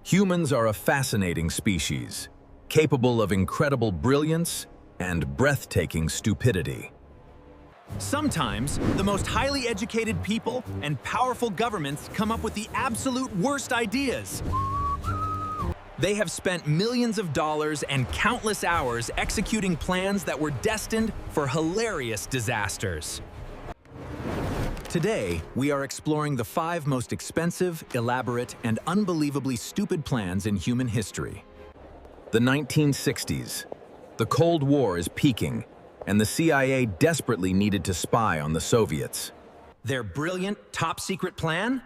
Humans are a fascinating species, capable of incredible brilliance and breathtaking stupidity. Sometimes, the most highly educated people and powerful governments come up with the absolute worst ideas. They have spent millions of dollars and countless hours executing plans that were destined for hilarious disasters. Today, we are exploring the 5 most expensive, elaborate, and unbelievably stupid plans in human history. The 1960s. The Cold War is peaking, and the CIA desperately needed to spy on the Soviets. Their brilliant, top-secret plan?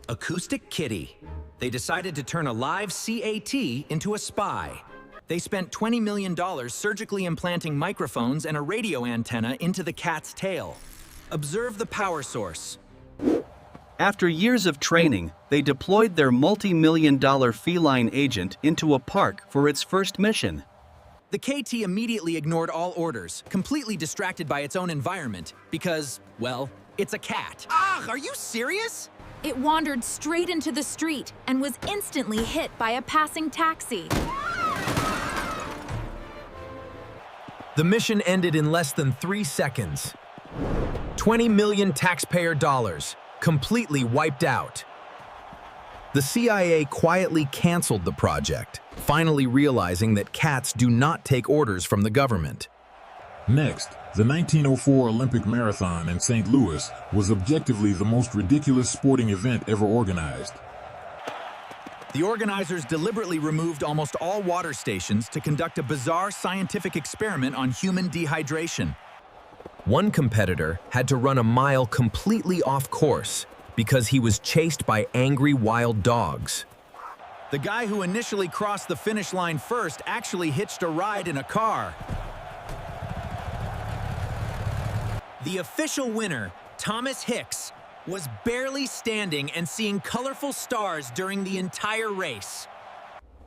Acoustic Kitty. They decided to turn a live CAT into a spy. They spent $20 million surgically implanting microphones and a radio antenna into the cat's tail. Observe the power source. After years of training, they deployed their multi-million-dollar feline agent into a park for its first mission. The KT immediately ignored all orders, completely distracted by its own environment, because, well, it's a cat. Are you serious? It wandered straight into the street and was instantly hit by a passing taxi. The mission ended in less than 3 seconds. 20 million taxpayer dollars, completely wiped out. The CIA quietly canceled the project, finally realizing that cats do not take orders from the government. Next, the 1904 Olympic Marathon in St. Louis was objectively the most ridiculous sporting event ever organized. The organizers deliberately removed almost all water stations to conduct a bizarre scientific experiment on human dehydration. One competitor had to run a mile completely off course because he was chased by angry wild dogs. The guy who initially crossed the finish line first actually hitched a ride in a car. The official winner, Thomas Hicks, was barely standing and seeing colorful stars during the entire race.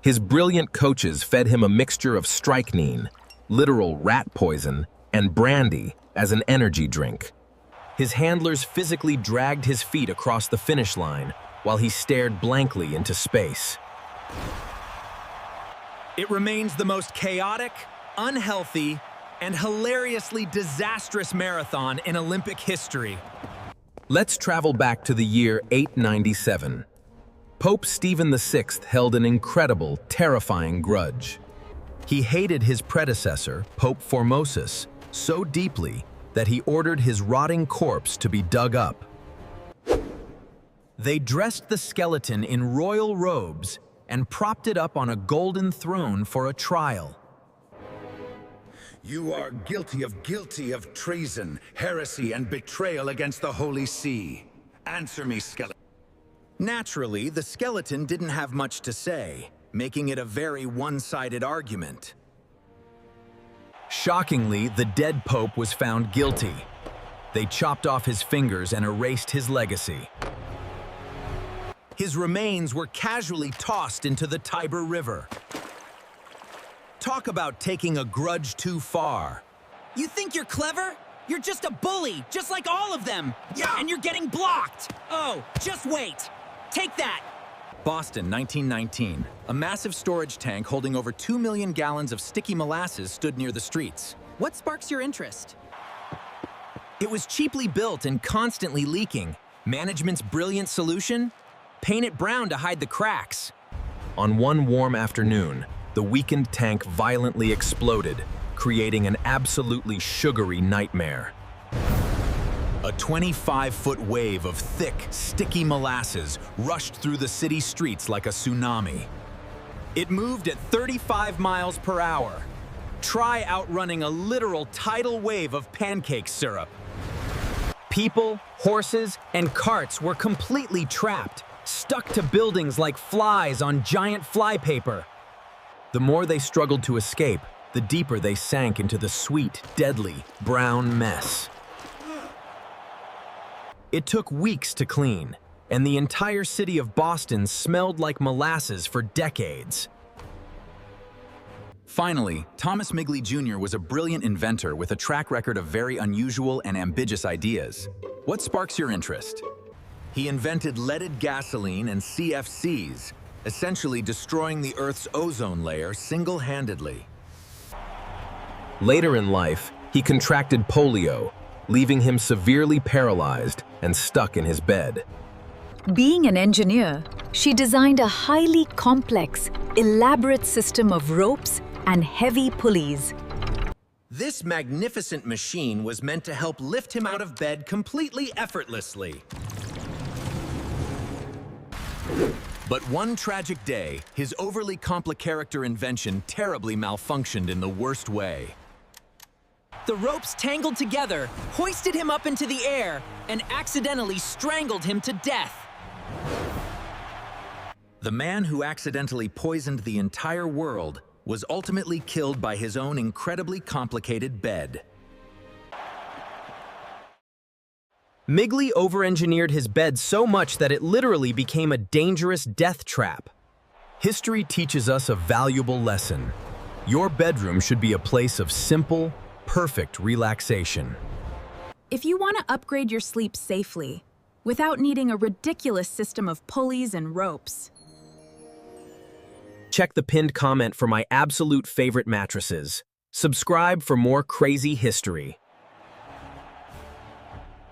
His brilliant coaches fed him a mixture of strychnine, literal rat poison, and brandy as an energy drink. His handlers physically dragged his feet across the finish line while he stared blankly into space. It remains the most chaotic, unhealthy, and hilariously disastrous marathon in Olympic history. Let's travel back to the year 897. Pope Stephen VI held an incredible, terrifying grudge. He hated his predecessor, Pope Formosus, so deeply that he ordered his rotting corpse to be dug up. They dressed the skeleton in royal robes and propped it up on a golden throne for a trial. You are guilty of treason, heresy, and betrayal against the Holy See. Answer me, skeleton. Naturally, the skeleton didn't have much to say, making it a very one-sided argument. Shockingly, the dead pope was found guilty. They chopped off his fingers and erased his legacy. His remains were casually tossed into the Tiber River. Talk about taking a grudge too far. You think you're clever? You're just a bully, just like all of them. Yeah. And you're getting blocked. Oh, just wait. Take that. Boston, 1919. A massive storage tank holding over 2 million gallons of sticky molasses stood near the streets. What sparks your interest? It was cheaply built and constantly leaking. Management's brilliant solution? Paint it brown to hide the cracks. On one warm afternoon, the weakened tank violently exploded, creating an absolutely sugary nightmare. A 25-foot wave of thick, sticky molasses rushed through the city streets like a tsunami. It moved at 35 miles per hour. Try outrunning a literal tidal wave of pancake syrup. People, horses, and carts were completely trapped, stuck to buildings like flies on giant flypaper. The more they struggled to escape, the deeper they sank into the sweet, deadly, brown mess. It took weeks to clean, and the entire city of Boston smelled like molasses for decades. Finally, Thomas Midgley Jr. was a brilliant inventor with a track record of very unusual and ambitious ideas. What sparks your interest? He invented leaded gasoline and CFCs, essentially destroying the Earth's ozone layer single-handedly. Later in life, he contracted polio, leaving him severely paralyzed and stuck in his bed. Being an engineer, she designed a highly complex, elaborate system of ropes and heavy pulleys. This magnificent machine was meant to help lift him out of bed completely effortlessly. But one tragic day, his overly complex invention terribly malfunctioned in the worst way. The ropes tangled together, hoisted him up into the air, and accidentally strangled him to death. The man who accidentally poisoned the entire world was ultimately killed by his own incredibly complicated bed. Midgley over-engineered his bed so much that it literally became a dangerous death trap. History teaches us a valuable lesson. Your bedroom should be a place of simple, perfect relaxation. If you want to upgrade your sleep safely, without needing a ridiculous system of pulleys and ropes, check the pinned comment for my absolute favorite mattresses. Subscribe for more crazy history.